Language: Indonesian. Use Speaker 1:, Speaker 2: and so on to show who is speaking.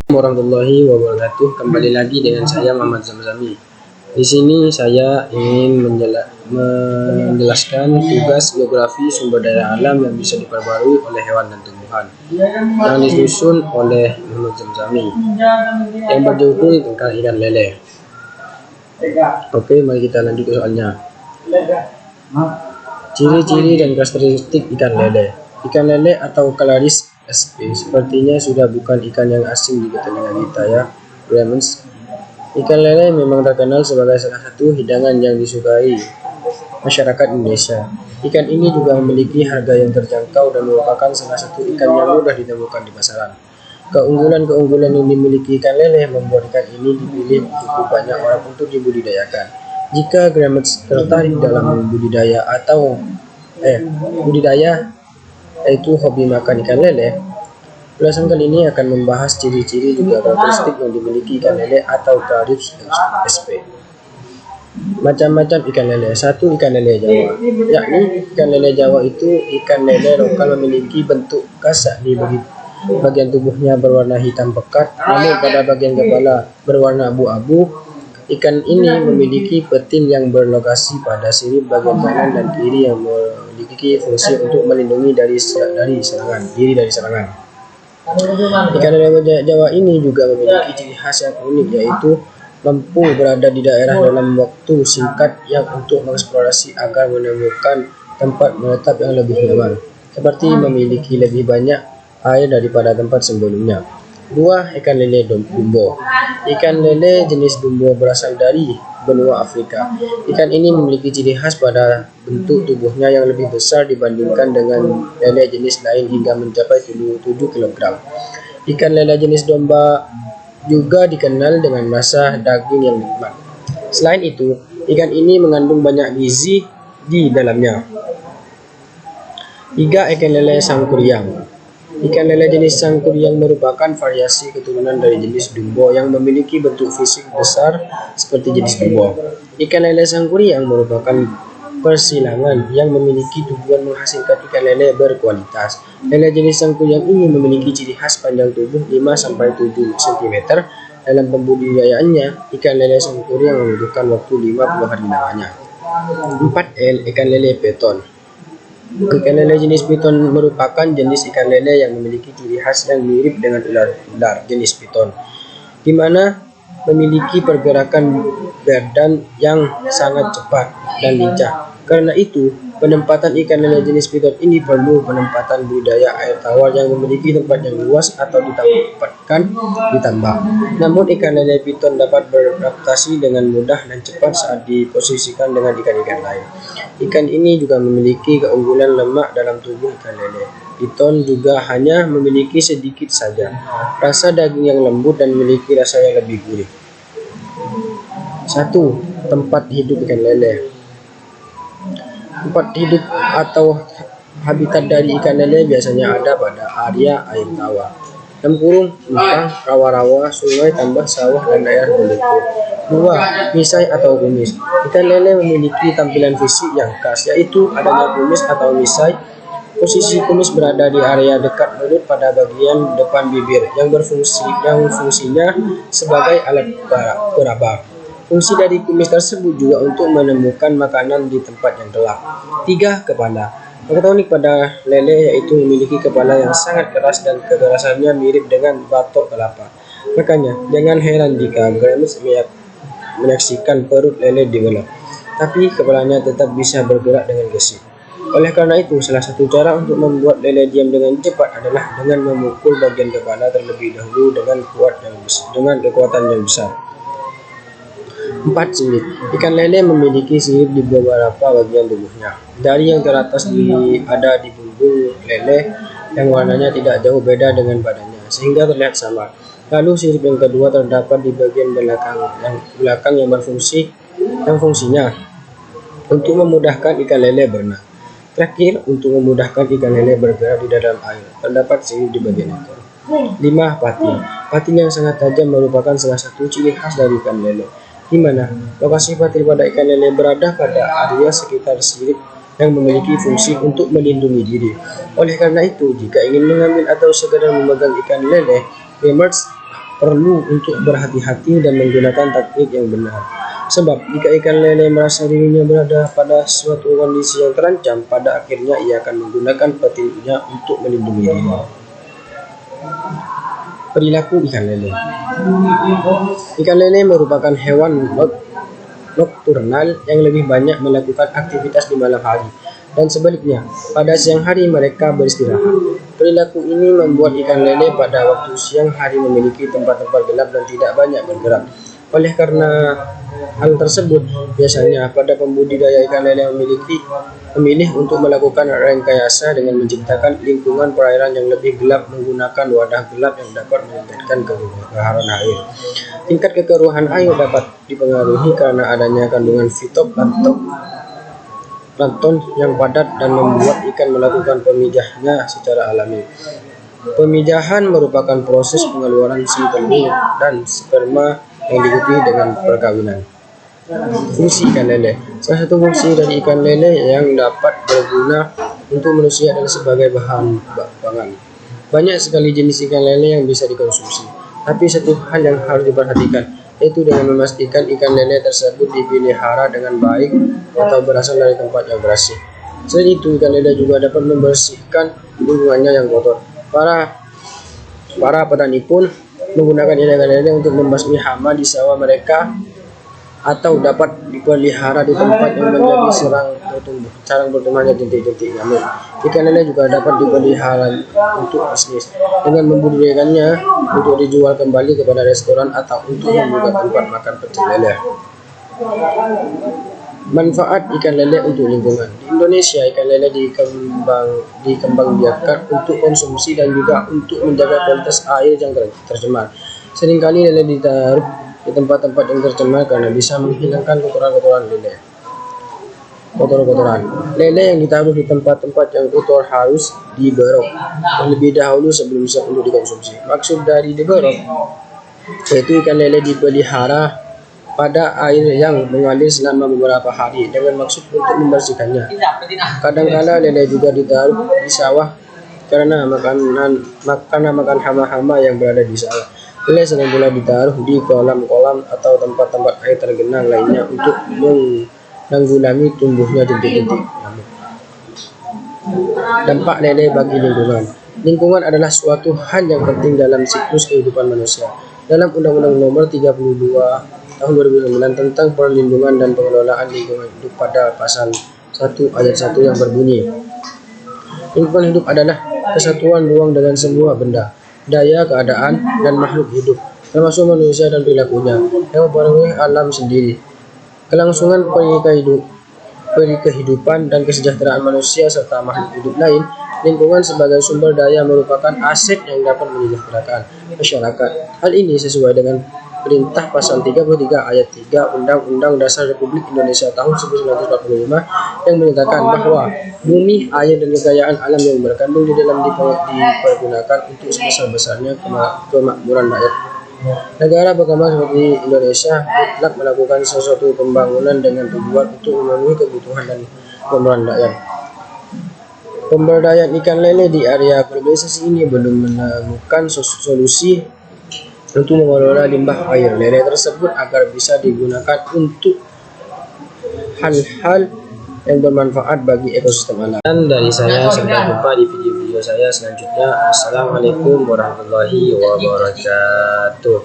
Speaker 1: Warahmatullahi wabarakatuh. Kembali lagi dengan saya Muhammad Zamzami. Di sini saya ingin menjelaskan tugas geografi sumber daya alam yang bisa diperbarui oleh hewan dan tumbuhan yang disusun oleh Muhammad Zamzami yang berjudul tentang ikan lele. Oke, mari kita lanjut ke soalnya. Ciri-ciri dan karakteristik ikan lele. Ikan lele atau Calaris sp sepertinya sudah bukan ikan yang asing di telinga kita ya, Bremens. Ikan lele memang terkenal sebagai salah satu hidangan yang disukai masyarakat Indonesia. Ikan ini juga memiliki harga yang terjangkau dan merupakan salah satu ikan yang mudah ditemukan di pasaran. Keunggulan-keunggulan yang dimiliki ikan lele membuat ikan ini dipilih cukup banyak orang untuk dibudidayakan. Jika Gremets tertarik dalam budidaya yaitu hobi makan ikan lele, ulasan kali ini akan membahas ciri-ciri juga karakteristik yang dimiliki ikan lele atau Calaris sp. Macam-macam ikan lele. 1. Ikan lele Jawa. Yakni ikan lele Jawa itu ikan lele lokal memiliki bentuk khas, yakni bagian tubuhnya berwarna hitam pekat, namun pada bagian kepala berwarna abu-abu. Ikan ini memiliki betin yang berlokasi pada sirip bagian kanan dan kiri yang memiliki fungsi untuk melindungi diri dari serangan. Ikan lele Jawa ini juga memiliki ciri khas yang unik, yaitu mampu berada di daerah dalam waktu singkat yang untuk mengeksplorasi agar menemukan tempat menetap yang lebih nyaman, seperti memiliki lebih banyak air daripada tempat sebelumnya. 2. Ikan lele Dumbo. Ikan lele jenis Dumbo berasal dari benua Afrika. Ikan ini memiliki ciri khas pada bentuk tubuhnya yang lebih besar dibandingkan dengan lele jenis lain hingga mencapai 7 kg. Ikan lele jenis domba juga dikenal dengan rasa daging yang nikmat. Selain itu, ikan ini mengandung banyak gizi di dalamnya. 3. Ikan lele Sangkuriang. Ikan lele jenis Sangkuriang merupakan variasi keturunan dari jenis Dumbo yang memiliki bentuk fisik besar seperti jenis Dumbo. Ikan lele Sangkuriang merupakan persilangan yang memiliki tujuan menghasilkan ikan lele berkualitas. Lele jenis Sangkuriang ini memiliki ciri khas panjang tubuh 5-7 cm. Dalam pembudidayaannya, ikan lele Sangkuriang membutuhkan waktu 50 hari lamanya. 4. Ikan lele Piton. Ikan lele jenis piton merupakan jenis ikan lele yang memiliki ciri khas yang mirip dengan ular jenis piton, di mana memiliki pergerakan badan yang sangat cepat dan lincah. Karena itu, penempatan ikan lele jenis piton ini perlu penempatan budidaya air tawar yang memiliki tempat yang luas atau ditambah. Namun ikan lele piton dapat beradaptasi dengan mudah dan cepat saat diposisikan dengan ikan-ikan lain. Ikan ini juga memiliki keunggulan lemak dalam tubuh ikan lele. Piton juga hanya memiliki sedikit saja rasa daging yang lembut dan memiliki rasa yang lebih gurih. 1. Tempat hidup ikan lele. Tempat hidup atau habitat dari ikan lele biasanya ada pada area air tawar, lempung, rawa-rawa, sungai, tambak, sawah, dan daerah berlumpur. 2. Misai atau kumis. Ikan lele memiliki tampilan fisik yang khas, yaitu adanya kumis atau misai. Posisi kumis berada di area dekat mulut pada bagian depan bibir yang fungsinya sebagai alat peraba. Fungsi dari kumis tersebut juga untuk menemukan makanan di tempat yang gelap. 3. Kepala. Fakta unik pada lele yaitu memiliki kepala yang sangat keras dan kekerasannya mirip dengan batok kelapa. Makanya, jangan heran jika Gremets menyaksikan perut lele dibelah, tapi kepalanya tetap bisa bergerak dengan gesit. Oleh karena itu, salah satu cara untuk membuat lele diam dengan cepat adalah dengan memukul bagian kepala terlebih dahulu dengan kekuatan yang besar. 4. Sirip. Ikan lele memiliki sirip di beberapa bagian tubuhnya. Dari yang teratas ada di punggung lele yang warnanya tidak jauh beda dengan badannya, sehingga terlihat sama. Lalu sirip yang kedua terdapat di bagian belakang yang fungsinya untuk memudahkan ikan lele berenang. Terakhir, untuk memudahkan ikan lele bergerak di dalam air, terdapat sirip di bagian ekor. 5. Patin. Patin yang sangat tajam merupakan salah satu ciri khas dari ikan lele, di mana lokasi patin pada ikan lele berada pada area sekitar sirip yang memiliki fungsi untuk melindungi diri. Oleh karena itu, jika ingin mengambil atau sekedar memegang ikan lele, Gremets perlu untuk berhati-hati dan menggunakan taktik yang benar. Sebab jika ikan lele merasa dirinya berada pada suatu kondisi yang terancam, pada akhirnya ia akan menggunakan petilnya untuk melindungi diri. Perilaku ikan lele. Ikan lele merupakan hewan nokturnal yang lebih banyak melakukan aktivitas di malam hari, dan sebaliknya, pada siang hari mereka beristirahat. Perilaku ini membuat ikan lele pada waktu siang hari memiliki tempat-tempat gelap dan tidak banyak bergerak. Oleh karena hal tersebut, biasanya pada pembudidaya ikan lele memilih untuk melakukan rekayasa dengan menciptakan lingkungan perairan yang lebih gelap menggunakan wadah gelap yang dapat meningkatkan kekeruhan air. Tingkat kekeruhan air dapat dipengaruhi karena adanya kandungan fitoplankton yang padat dan membuat ikan melakukan pemijahnya secara alami. Pemijahan merupakan proses pengeluaran sel telur dan sperma yang diikuti dengan perkawinan. Fungsi ikan lele. Salah satu fungsi dari ikan lele yang dapat berguna untuk manusia adalah sebagai bahan pangan. Banyak sekali jenis ikan lele yang bisa dikonsumsi, tapi satu hal yang harus diperhatikan, yaitu dengan memastikan ikan lele tersebut dipelihara dengan baik atau berasal dari tempat yang bersih. Selain itu, ikan lele juga dapat membersihkan lingkungannya yang kotor. Para petani pun menggunakan ikan lele untuk membasmi hama di sawah mereka atau dapat dipelihara di tempat yang menjadi sarang bertumbuhnya jentik-jentik nyamuk. Ikan lele juga dapat dipelihara untuk bisnis dengan membudidayakannya untuk dijual kembali kepada restoran atau untuk membuka tempat makan pecel lele. Manfaat ikan lele untuk lingkungan. Di Indonesia, ikan lele dikembangbiakkan untuk konsumsi dan juga untuk menjaga kualitas air yang tercemar. Seringkali lele ditaruh di tempat-tempat yang tercemar karena bisa menghilangkan kotoran. Lele yang ditaruh di tempat-tempat yang kotor harus diberok terlebih dahulu sebelum siap untuk dikonsumsi. Maksud dari diberok yaitu ikan lele dipelihara pada air yang mengalir selama beberapa hari dengan maksud untuk membersihkannya. Kadangkala lele juga ditaruh di sawah karena makan hama-hama yang berada di sawah. Lele sering pula ditaruh di kolam-kolam atau tempat-tempat air tergenang lainnya untuk menanggulangi tumbuhnya jentik-jentik nyamuk. Dampak lele bagi lingkungan. Lingkungan adalah suatu hal yang penting dalam siklus kehidupan manusia. Dalam Undang-Undang Nomor 32 Tahun 2009 tentang perlindungan dan pengelolaan lingkungan hidup pada pasal 1 ayat 1 yang berbunyi, lingkungan hidup adalah kesatuan ruang dengan semua benda, daya, keadaan, dan makhluk hidup, termasuk manusia dan perilakunya, yang mempengaruhi alam sendiri. Kelangsungan kehidupan dan kesejahteraan manusia serta makhluk hidup lain. Lingkungan sebagai sumber daya merupakan aset yang dapat menyejahterakan masyarakat. Hal ini sesuai dengan Perintah Pasal 33 Ayat 3 Undang-Undang Dasar Republik Indonesia tahun 1945 yang menyatakan bahwa bumi, air, dan kekayaan alam yang berkandung di dalam dipergunakan untuk sebesar-besarnya kemakmuran rakyat. Negara berkembang seperti Indonesia mutlak melakukan sesuatu pembangunan dengan tujuan untuk memenuhi kebutuhan dan kemakmuran rakyat. Pemberdayaan ikan lele di area globalisasi ini belum menemukan solusi untuk mengelola limbah air lele tersebut agar bisa digunakan untuk hal-hal yang bermanfaat bagi ekosistem alam. Dan dari saya, sampai jumpa di video-video saya selanjutnya. Assalamualaikum warahmatullahi wabarakatuh.